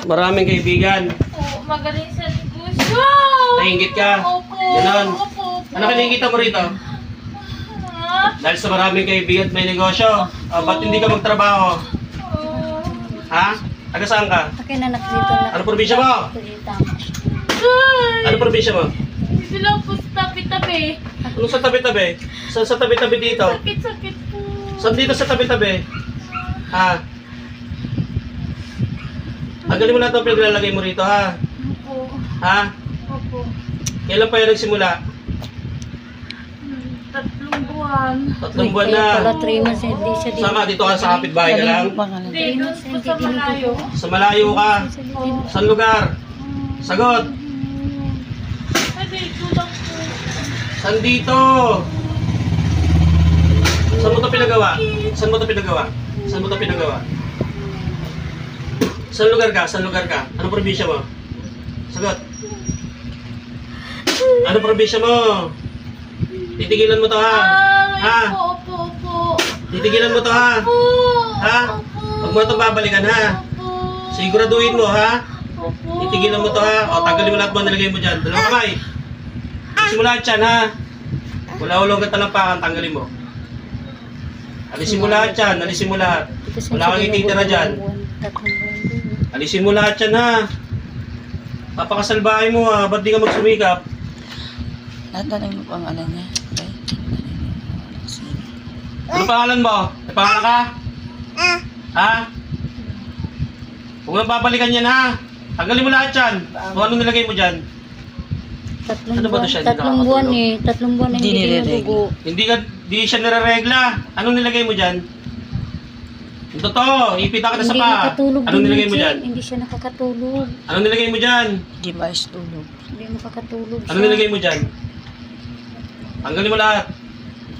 Maraming kaibigan. Opo, magaling sa negosyo. Nahingit ka? Opo. Ganon. Opo. Ano kinikita mo rito? Dahil sa maraming kaibigan at may negosyo. Ba't hindi ka magtrabaho? Ha? Taga saan ka? Akin anak dito na. Ano probinsya mo? Ano probinsya mo? Dito lang po sa tabi-tabi. Ano sa tabi-tabi? Saan sa tabi-tabi dito? Sakit-sakit po. Saan dito sa tabi-tabi? Ha? Tanggalin mo lahat ng pinaglalagay mo rito, ha? Opo. Ha? Opo. Kailan pa yan nagsimula? 3 buwan. 3 buwan Kaya pala na. 3 months, hindi siya Saan ka? Dito ka sa kapitbahay ka lang? Hindi, doon po sa malayo. Sa malayo ka? Saan lugar? Sagot! Ay, dito lang po. Saan dito? Saan mo ito pinagawa? Saan mo ito pinagawa? Saan mo ito pinagawa? Saan lugar ka? Saan lugar ka? Ano probinsya mo? Sagot! Ano probinsya mo? Titigilan mo to, ha? Ha? Opo, opo. Titigilan mo to, ha? Opo. Ha? Huwag mo ito babalikan, ha? Opo. Siguraduhin mo, ha? Opo. Titigilan mo to, ha? O, tanggalin mo lahat mo nilagay mo dyan. Dalawang kamay. Alisin mo lahat yan, ha? Wala ulong ka talampakan, tanggalin mo. Alisin mo lahat yan, alisin mo lahat. Wala kang ititira dyan. Alisin mo lahat yan, ha? Papakasalbahin mo, ha? Ba't di ka magsumikap? Natanong mo pang ano niya. Ano pangalan mo? May pangalan ka? Ha? Huwag nang babalikan yan, ha? Tanggalin mo lahat yan. Kung ano nilagay mo dyan. Ano ba to siya? Hindi 3 buwan nakakatulog? eh. 3 buwan na Hindi hindi nire-regla. dinudugo. Di siya nire-regla. Anong nilagay mo dyan? Yung totoo, ipita ka na sa Hindi pa. nakatulog Anong din nilagay mo Jay. dyan? Hindi siya nakakatulog. Anong nilagay mo dyan? Di ba is tulog? Hindi makakatulog siya. Anong nilagay mo dyan? Tanggalin mo lahat.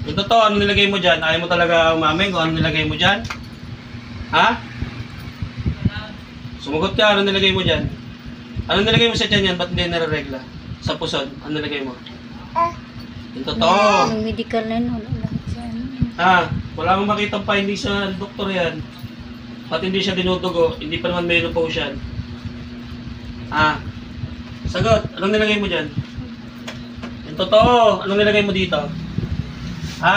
Yung totoo, anong nilagay mo dyan? Ayaw mo talaga umamin kung anong nilagay mo dyan? Ha? Sumagot ka, anong nilagay mo dyan? Anong nilagay mo sa dyan yan? Ba't hindi nire-regla? Sa pusod, anong nilagay mo? Yung totoo. Yung medical na yun, wala lahat yan. Ha? Wala kang makita pa, hindi sa doktor yan. Ba't hindi siya dinudugo? Hindi pa naman menopause yan. Ha? Sagot, anong nilagay mo dyan? Yung totoo, anong nilagay mo dito? Ha?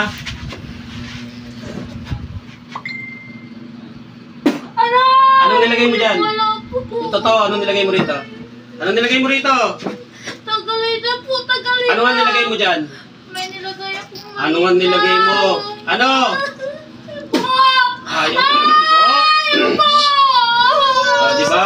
Ano? Anong nilagay mo dyan? Wala po. Yung totoo, anong nilagay mo rito? Anong nilagay mo rito? Tagalay na po, tagalay Ano nga nilagay mo dyan? May nilagay ako. Ano nga nilagay mo? Ano? Ayaw ko. Ayaw po! Di ba?